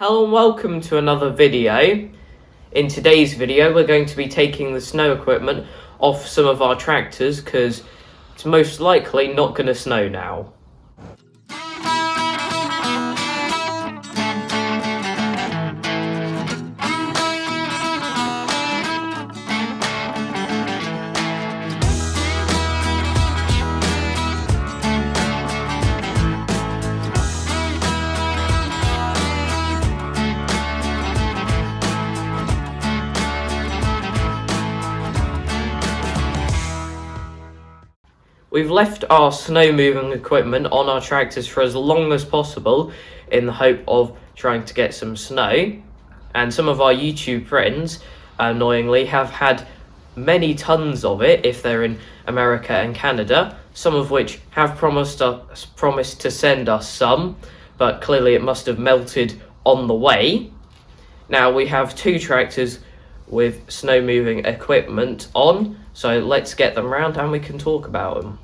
Hello and welcome to another video. In today's video we're going to be taking the snow equipment off some of our tractors because it's most likely not going to snow now. We've left our snow moving equipment on our tractors for as long as possible in the hope of trying to get some snow, and some of our YouTube friends annoyingly have had many tons of it if they're in America and Canada, some of which have promised to send us some, but clearly it must have melted on the way. Now we have two tractors with snow moving equipment on, so let's get them round and we can talk about them.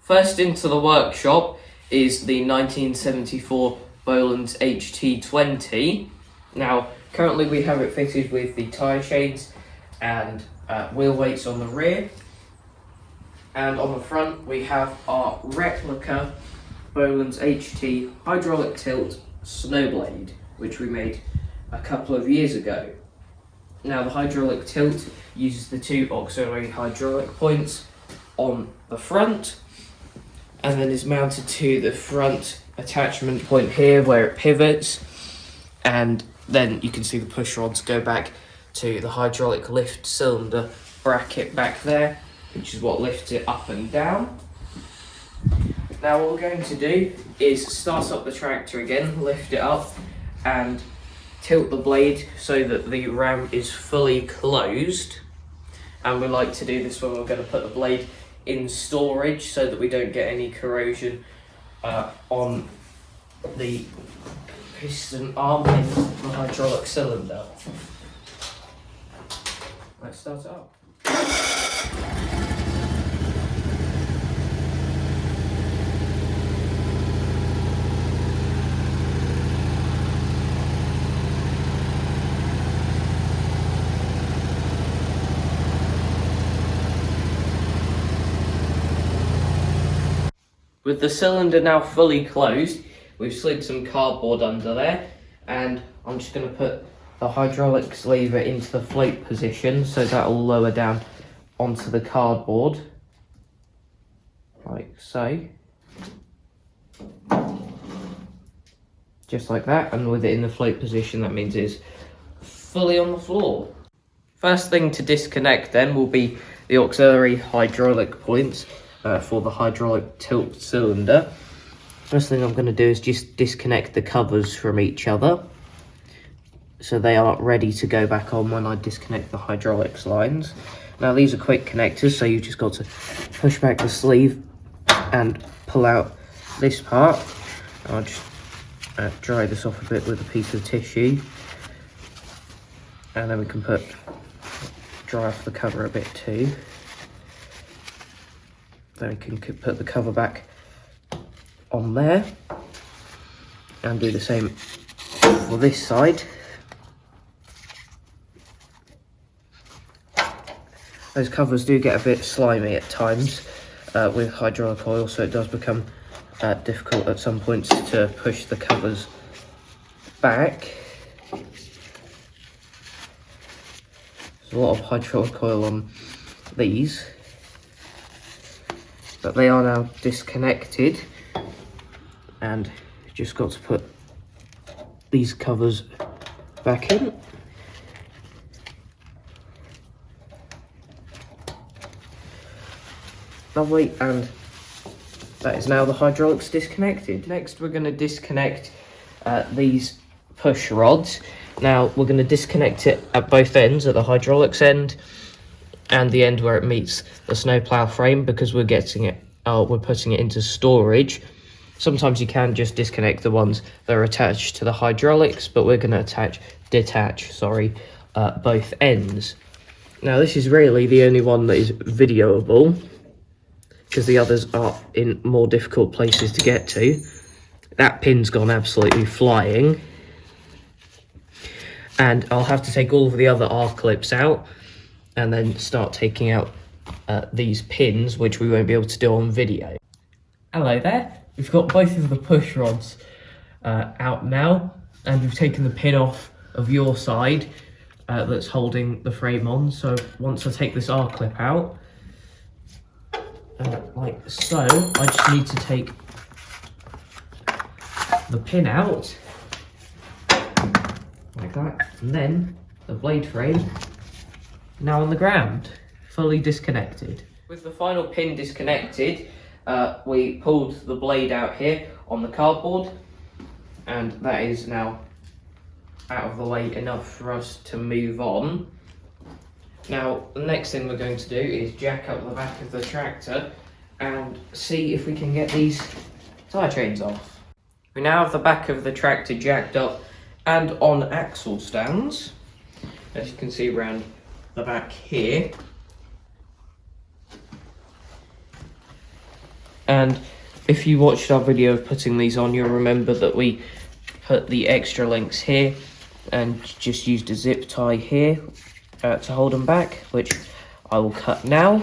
First into the workshop is the 1974 Bolens HT20. Now, currently we have it fitted with the tyre chains and wheel weights on the rear. And on the front we have our replica Bolens HT hydraulic tilt snowblade, which we made a couple of years ago. Now the hydraulic tilt uses the two auxiliary hydraulic points on the front, and then is mounted to the front attachment point here where it pivots, and then you can see the push rods go back to the hydraulic lift cylinder bracket back there, which is what lifts it up and down. Now what we're going to do is start up the tractor again, lift it up and tilt the blade so that the ram is fully closed. And we like to do this when we're going to put the blade in storage so that we don't get any corrosion on the piston arm in the hydraulic cylinder. Let's start it up. With the cylinder now fully closed, we've slid some cardboard under there, and I'm just going to put the hydraulics lever into the float position so that will lower down onto the cardboard, like so. Just like that, and with it in the float position that means it's fully on the floor. First thing to disconnect then will be the auxiliary hydraulic points for the hydraulic tilt cylinder. First thing I'm going to do is just disconnect the covers from each other so they are ready to go back on when I disconnect the hydraulics lines. Now these are quick connectors, so you've just got to push back the sleeve and pull out this part. I'll just dry this off a bit with a piece of tissue, and then we can dry off the cover a bit too. Then we can put the cover back on there and do the same for this side. Those covers do get a bit slimy at times with hydraulic oil, so it does become difficult at some points to push the covers back. There's a lot of hydraulic oil on these, but they are now disconnected, and you've just got to put these covers back in. Lovely, and that is now the hydraulics disconnected. Next, we're going to disconnect these push rods. Now, we're going to disconnect it at both ends, at the hydraulics end and the end where it meets the snowplow frame, because we're putting it into storage. Sometimes you can just disconnect the ones that are attached to the hydraulics, but we're going to detach both ends. Now, this is really the only one that is videoable, because the others are in more difficult places to get to. That pin's gone absolutely flying. And I'll have to take all of the other R-clips out and then start taking out these pins, which we won't be able to do on video. Hello there. We've got both of the push rods out now, and we've taken the pin off of your side that's holding the frame on. So once I take this R-clip out, like so, I just need to take the pin out, like that, and then the blade frame now on the ground, fully disconnected. With the final pin disconnected, we pulled the blade out here on the cardboard, and that is now out of the way enough for us to move on. Now, the next thing we're going to do is jack up the back of the tractor and see if we can get these tyre chains off. We now have the back of the tractor jacked up and on axle stands, as you can see around the back here. And if you watched our video of putting these on, you'll remember that we put the extra links here and just used a zip tie here to hold them back, which I will cut now,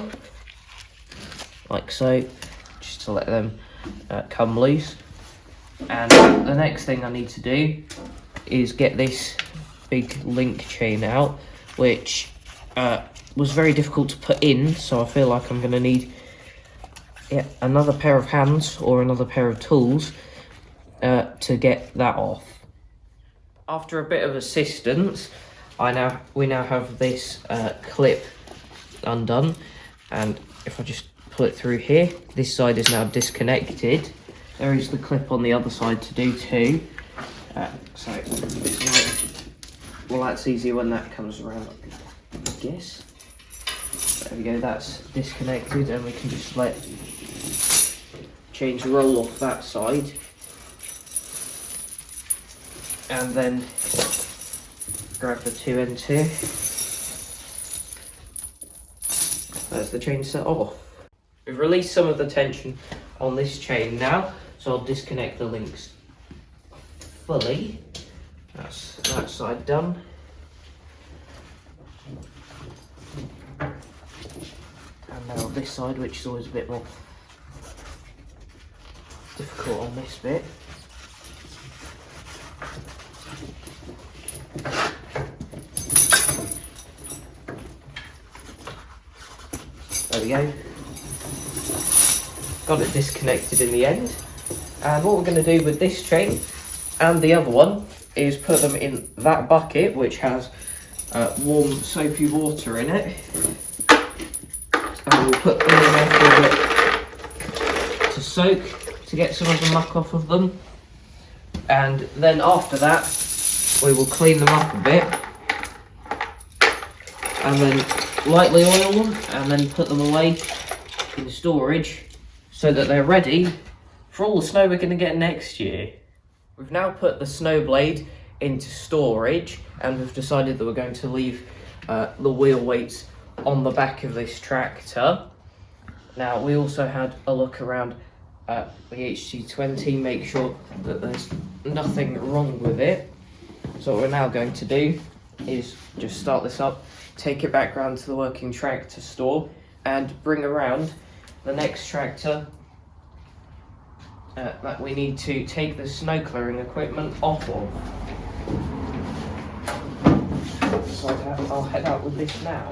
like so, just to let them come loose. And the next thing I need to do is get this big link chain out, which was very difficult to put in, so I feel like I'm going to need another pair of hands or another pair of tools to get that off. After a bit of assistance, we now have this clip undone, and if I just pull it through here, this side is now disconnected. There is the clip on the other side to do too. So well, that's easier when that comes around, I guess. There we go, that's disconnected, and we can just let change roll off that side, and then grab the two ends here. There's the chain set off. We've released some of the tension on this chain now, so I'll disconnect the links fully. That's that side done. And now this side, which is always a bit more difficult on this bit. There we go. Got it disconnected in the end. And what we're going to do with this chain and the other one is put them in that bucket, which has warm soapy water in it. And we'll put them in there for a bit to soak, to get some of the muck off of them. And then after that, we will clean them up a bit, and then lightly oil them, and then put them away in storage so that they're ready for all the snow we're going to get next year. We've now put the snow blade into storage, and we've decided that we're going to leave the wheel weights on the back of this tractor. Now, we also had a look around the HT20, make sure that there's nothing wrong with it. So what we're now going to do is just start this up, take it back round to the working tractor store, and bring around the next tractor that we need to take the snow clearing equipment off of. So I'll head out with this now.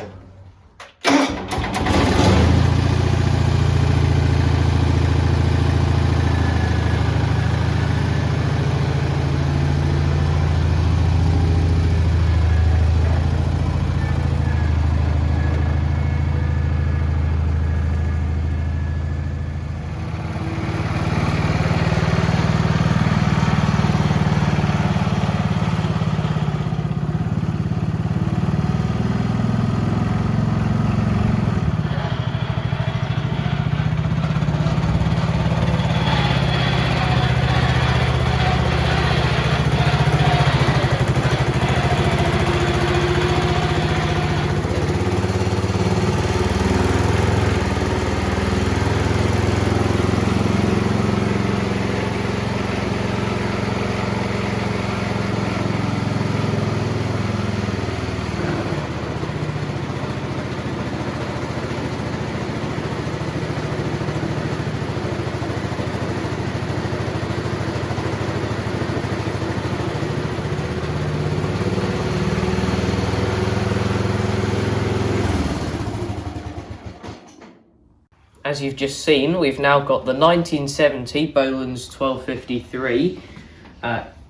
as you've just seen, we've now got the 1970 Bolens 1253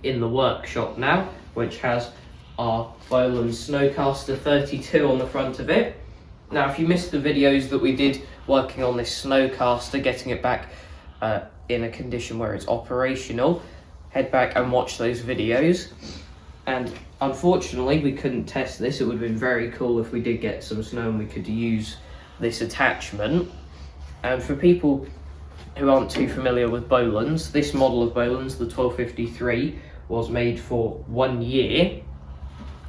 in the workshop now, which has our Bolens Snowcaster 32 on the front of it. Now, if you missed the videos that we did working on this Snowcaster, getting it back in a condition where it's operational, head back and watch those videos. And unfortunately, we couldn't test this. It would have been very cool if we did get some snow and we could use this attachment. And for people who aren't too familiar with Bolens, this model of Bolens, the 1253, was made for 1 year.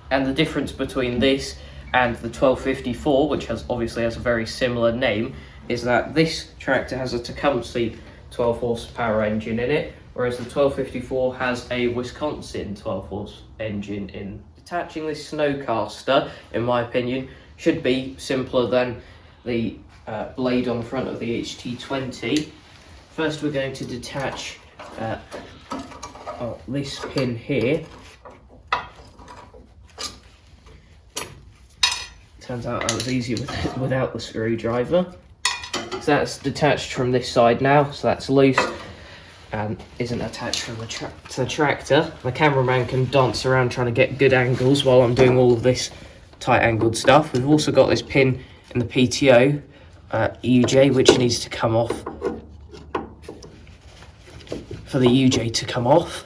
And the difference between this and the 1254, which obviously has a very similar name, is that this tractor has a Tecumseh 12 horsepower engine in it, whereas the 1254 has a Wisconsin 12 horse engine in. Attaching this Snowcaster, in my opinion, should be simpler than the blade on the front of the HT20. First, we're going to detach this pin here. Turns out that was easier without the screwdriver. So that's detached from this side now, so that's loose and isn't attached from to the tractor. The cameraman can dance around trying to get good angles while I'm doing all of this tight angled stuff. We've also got this pin in the PTO UJ, which needs to come off. For the UJ to come off.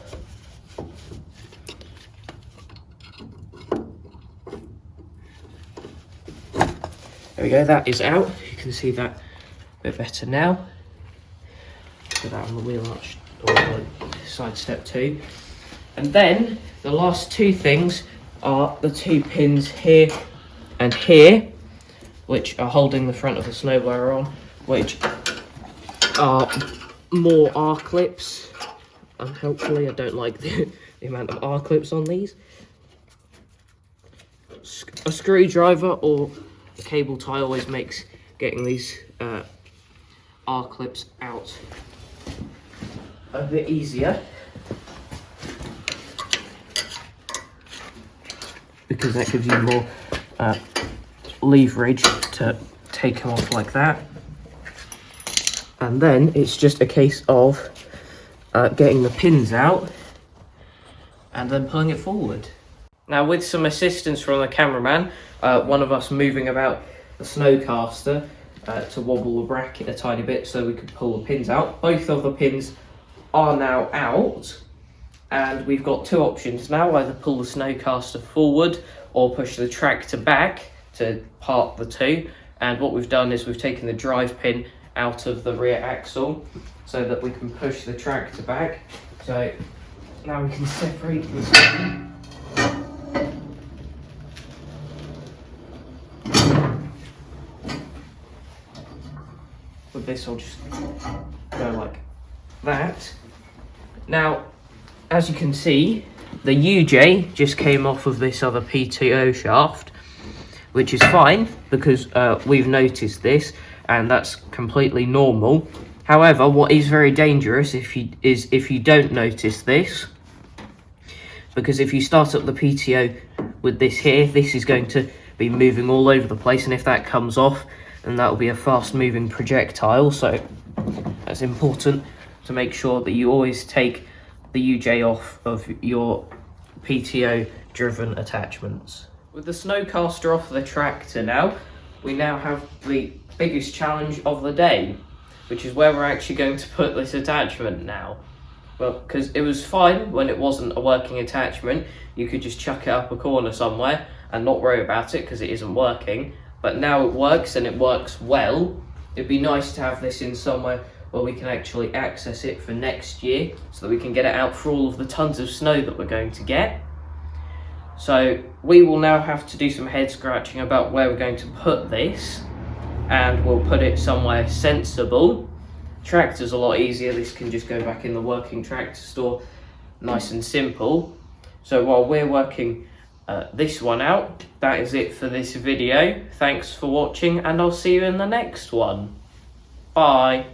There we go, that is out. You can see that a bit better now. Put that on the wheel arch, or the side step 2. And then the last two things are the two pins here and here, which are holding the front of the snowblower on, which are more R-clips. Unhelpfully, I don't like the amount of R-clips on these. A screwdriver or a cable tie always makes getting these R-clips out a bit easier, because that gives you more leverage to take them off like that. And then it's just a case of getting the pins out and then pulling it forward. Now, with some assistance from the cameraman, one of us moving about the Snowcaster to wobble the bracket a tiny bit so we could pull the pins out. Both of the pins are now out, and we've got two options now: either pull the Snowcaster forward or push the tractor back to part the two. And what we've done is we've taken the drive pin out of the rear axle so that we can push the tractor back. So now we can separate this. With this, I'll just go like that. Now, as you can see, the UJ just came off of this other PTO shaft, which is fine because we've noticed this, and that's completely normal. However, what is very dangerous if you don't notice this, because if you start up the PTO with this here, this is going to be moving all over the place, and if that comes off, then that will be a fast moving projectile. So that's important to make sure that you always take the UJ off of your PTO driven attachments. With the Snowcaster off the tractor now, we now have the biggest challenge of the day, which is where we're actually going to put this attachment now. Well, because it was fine when it wasn't a working attachment, you could just chuck it up a corner somewhere and not worry about it because it isn't working. But now it works, and it works well. It'd be nice to have this in somewhere where we can actually access it for next year, so that we can get it out for all of the tons of snow that we're going to get. So we will now have to do some head scratching about where we're going to put this, and we'll put it somewhere sensible. Tractor's a lot easier. This can just go back in the working tractor store, nice and simple. So while we're working this one out, that is it for this video. Thanks for watching, and I'll see you in the next one. Bye.